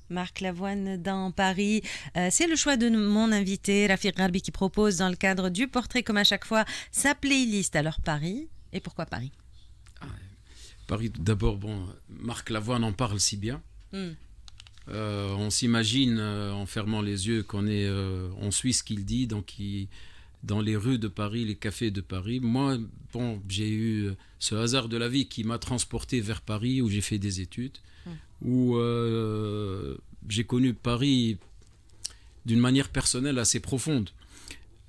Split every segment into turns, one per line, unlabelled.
Marc Lavoine dans Paris. C'est le choix de mon invité, Rafiq Gharbi, qui propose dans le cadre du portrait, comme à chaque fois, sa playlist. Alors Paris, et pourquoi Paris?
Ah, Paris, d'abord, bon, Marc Lavoine en parle si bien.
Hmm.
On s'imagine, en fermant les yeux, on suit ce qu'il dit, dans les rues de Paris, les cafés de Paris. Moi, bon, j'ai eu ce hasard de la vie qui m'a transporté vers Paris, où j'ai fait des études, où j'ai connu Paris d'une manière personnelle assez profonde.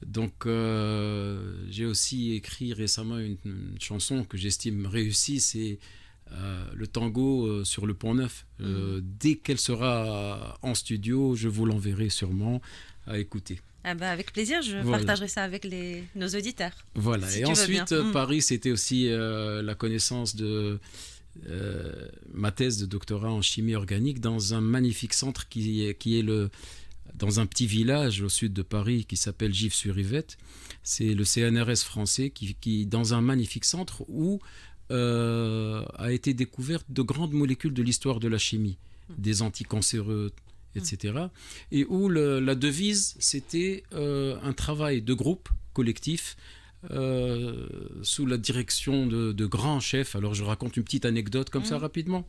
Donc, j'ai aussi écrit récemment une chanson que j'estime réussie, c'est le tango sur le Pont Neuf. Dès qu'elle sera en studio, je vous l'enverrai sûrement à écouter.
Ah bah avec plaisir, je partagerai ça avec nos auditeurs.
Voilà,
Si
et ensuite, Paris, c'était aussi la connaissance de ma thèse de doctorat en chimie organique dans un magnifique centre qui est dans un petit village au sud de Paris qui s'appelle Gif-sur-Yvette. C'est le CNRS français qui dans un magnifique centre où a été découverte de grandes molécules de l'histoire de la chimie, des anticancéreux, etc. Et où la devise, c'était un travail de groupe collectif sous la direction de grands chefs. Alors je raconte une petite anecdote comme ça rapidement.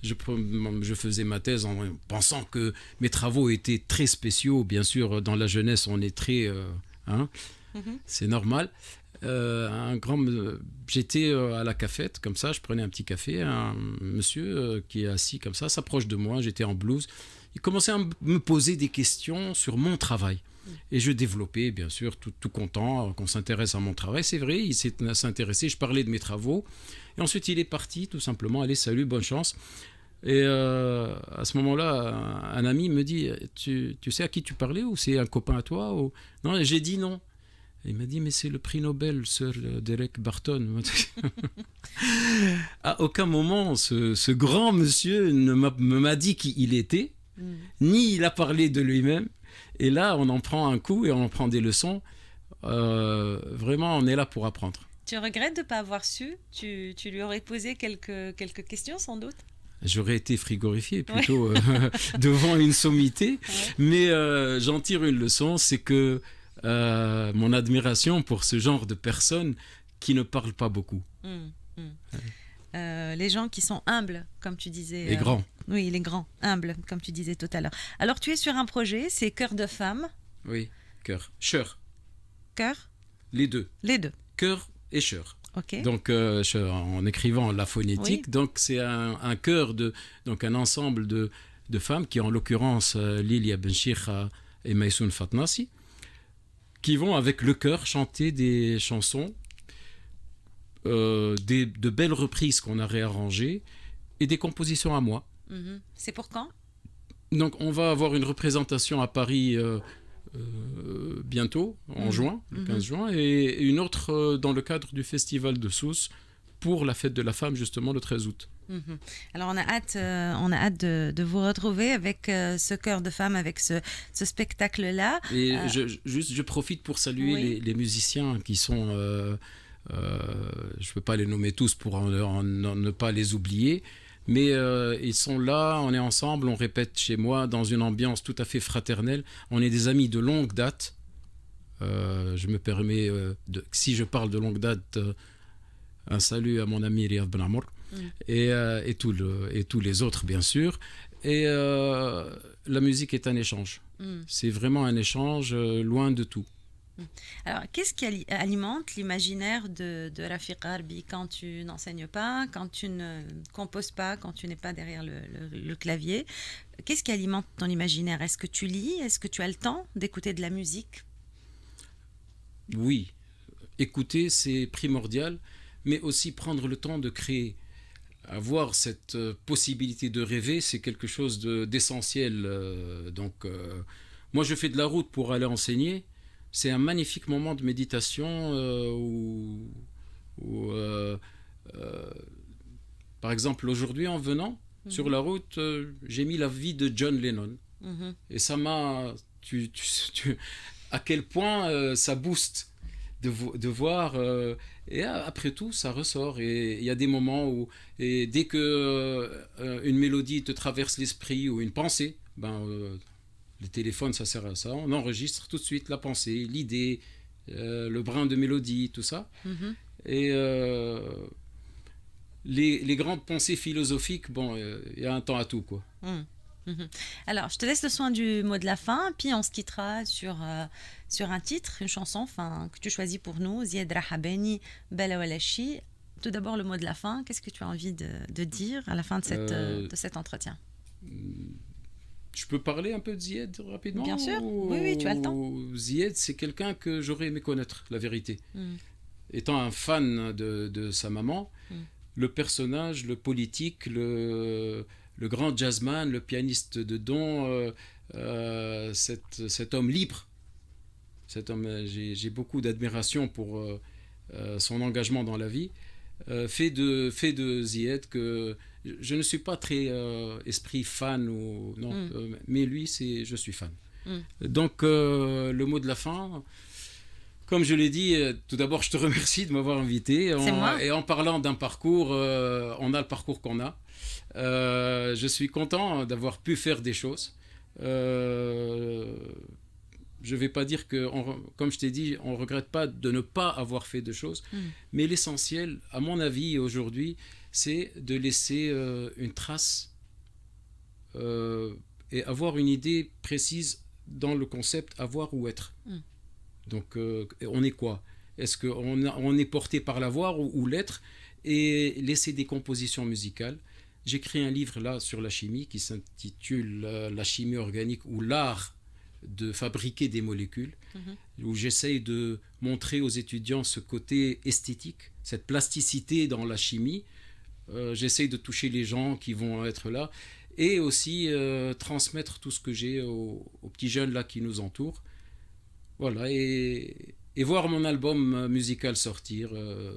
Je faisais ma thèse en pensant que mes travaux étaient très spéciaux. Bien sûr, dans la jeunesse, on est très... c'est normal. J'étais à la cafette, comme ça, je prenais un petit café. Un monsieur qui est assis comme ça s'approche de moi, j'étais en blouse. Il commençait à me poser des questions sur mon travail. Et je développais, bien sûr, tout content qu'on s'intéresse à mon travail. C'est vrai, il s'est intéressé, je parlais de mes travaux. Et ensuite, il est parti, tout simplement. Allez, salut, bonne chance. Et à ce moment-là, un ami me dit, tu sais à qui tu parlais, ou c'est un copain à toi ou... Non, j'ai dit non. Il m'a dit, mais c'est le prix Nobel, Sir Derek Barton. À aucun moment, ce grand monsieur ne m'a dit qui il était, ni il a parlé de lui-même. Et là, on en prend un coup et on en prend des leçons. Vraiment, on est là pour apprendre.
Tu regrettes de ne pas avoir su? Tu lui aurais posé quelques questions, sans doute?
J'aurais été frigorifié plutôt devant une sommité. Mais j'en tire une leçon, c'est que mon admiration pour ce genre de personnes qui ne parlent pas beaucoup.
Les gens qui sont humbles, comme tu disais.
Les grands.
Oui, les grands, humbles, comme tu disais tout à l'heure. Alors, tu es sur un projet, c'est Cœur de femme.
Oui, cœur. Chœur.
Cœur?
Les deux.
Les deux.
Cœur et chœur.
Okay.
Donc, en écrivant la phonétique, oui. Donc c'est un chœur, donc un ensemble de femmes qui, en l'occurrence, Lilia Benchikha et Maysoun Fatnassi, qui vont avec le chœur chanter des chansons, de belles reprises qu'on a réarrangées et des compositions à moi.
C'est pour quand?
Donc on va avoir une représentation à Paris bientôt, en juin, le 15 juin, et une autre dans le cadre du festival de Sousse pour la fête de la femme, justement, le 13 août.
Alors on a hâte de vous retrouver avec ce chœur de femme, avec ce spectacle-là.
Et je profite pour saluer les musiciens qui sont... je ne peux pas les nommer tous pour ne pas les oublier, mais ils sont là, on est ensemble, on répète chez moi dans une ambiance tout à fait fraternelle. On est des amis de longue date. Je me permets, si je parle de longue date, un salut à mon ami Riyad Ben Amour et tous les autres, bien sûr. Et la musique est un échange. C'est vraiment un échange loin de tout.
Alors, qu'est-ce qui alimente l'imaginaire de Rafiq Gharbi quand tu n'enseignes pas, quand tu ne composes pas, quand tu n'es pas derrière le clavier? Qu'est-ce qui alimente ton imaginaire? Est-ce que tu lis? Est-ce que tu as le temps d'écouter de la musique?
Oui, écouter, c'est primordial, mais aussi prendre le temps de créer. Avoir cette possibilité de rêver, c'est quelque chose d'essentiel. Moi, je fais de la route pour aller enseigner. C'est un magnifique moment de méditation où par exemple, aujourd'hui, en venant sur la route, j'ai mis la vie de John Lennon. Et ça m'a... à quel point ça booste de voir... et après tout, ça ressort. Et il y a des moments où... Et dès que une mélodie te traverse l'esprit ou une pensée, les téléphones, ça sert à ça. On enregistre tout de suite la pensée, l'idée, le brin de mélodie, tout ça. Et les grandes pensées philosophiques, il y a un temps à tout, quoi.
Alors, je te laisse le soin du mot de la fin, puis on se quittera sur un titre, une chanson que tu choisis pour nous, Zied Rahabani, Bela Walachi. Tout d'abord, le mot de la fin. Qu'est-ce que tu as envie de dire à la fin de cet entretien?
Je peux parler un peu de Zied rapidement?
Bien sûr, oui, tu as le temps.
Zied, c'est quelqu'un que j'aurais aimé connaître, la vérité. Étant un fan de sa maman, le personnage, le politique, le grand jazzman, le pianiste de don, cet homme libre. Cet homme, j'ai beaucoup d'admiration pour son engagement dans la vie. Fait de Zied que je ne suis pas très esprit fan mais lui, je suis fan. Donc le mot de la fin, comme je l'ai dit, tout d'abord je te remercie de m'avoir invité. Et en parlant d'un parcours, on a le parcours qu'on a. Je suis content d'avoir pu faire des choses. Je ne vais pas dire que, comme je t'ai dit, on ne regrette pas de ne pas avoir fait de choses, mais l'essentiel, à mon avis, aujourd'hui, c'est de laisser une trace et avoir une idée précise dans le concept avoir ou être. Donc, on est quoi? Est-ce qu'on est porté par l'avoir ou l'être? Et laisser des compositions musicales. J'écris un livre là sur la chimie qui s'intitule La chimie organique ou l'art de fabriquer des molécules, où j'essaye de montrer aux étudiants ce côté esthétique, cette plasticité dans la chimie. J'essaye de toucher les gens qui vont être là et aussi transmettre tout ce que j'ai aux petits jeunes là qui nous entourent. Voilà, et voir mon album musical sortir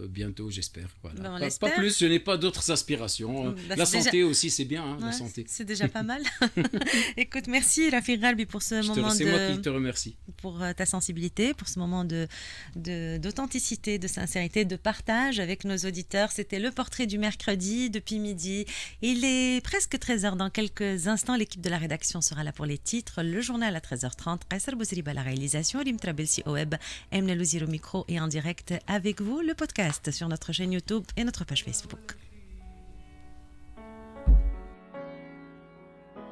bientôt, j'espère. Voilà. Pas plus, je n'ai pas d'autres aspirations. La santé aussi, c'est bien, la santé.
C'est déjà pas mal. Écoute, merci Rafiq Gharbi pour ce moment
c'est moi qui te remercie.
Pour ta sensibilité, pour ce moment d'authenticité, de sincérité, de partage avec nos auditeurs. C'était le portrait du mercredi depuis midi. Il est presque 13h. Dans quelques instants, l'équipe de la rédaction sera là pour les titres. Le journal à 13h30. Qaisar Bouzriba à la réalisation. Rim Trabelsi au web. Louzir au micro et en direct avec vous, le podcast sur notre chaîne YouTube et notre page Facebook.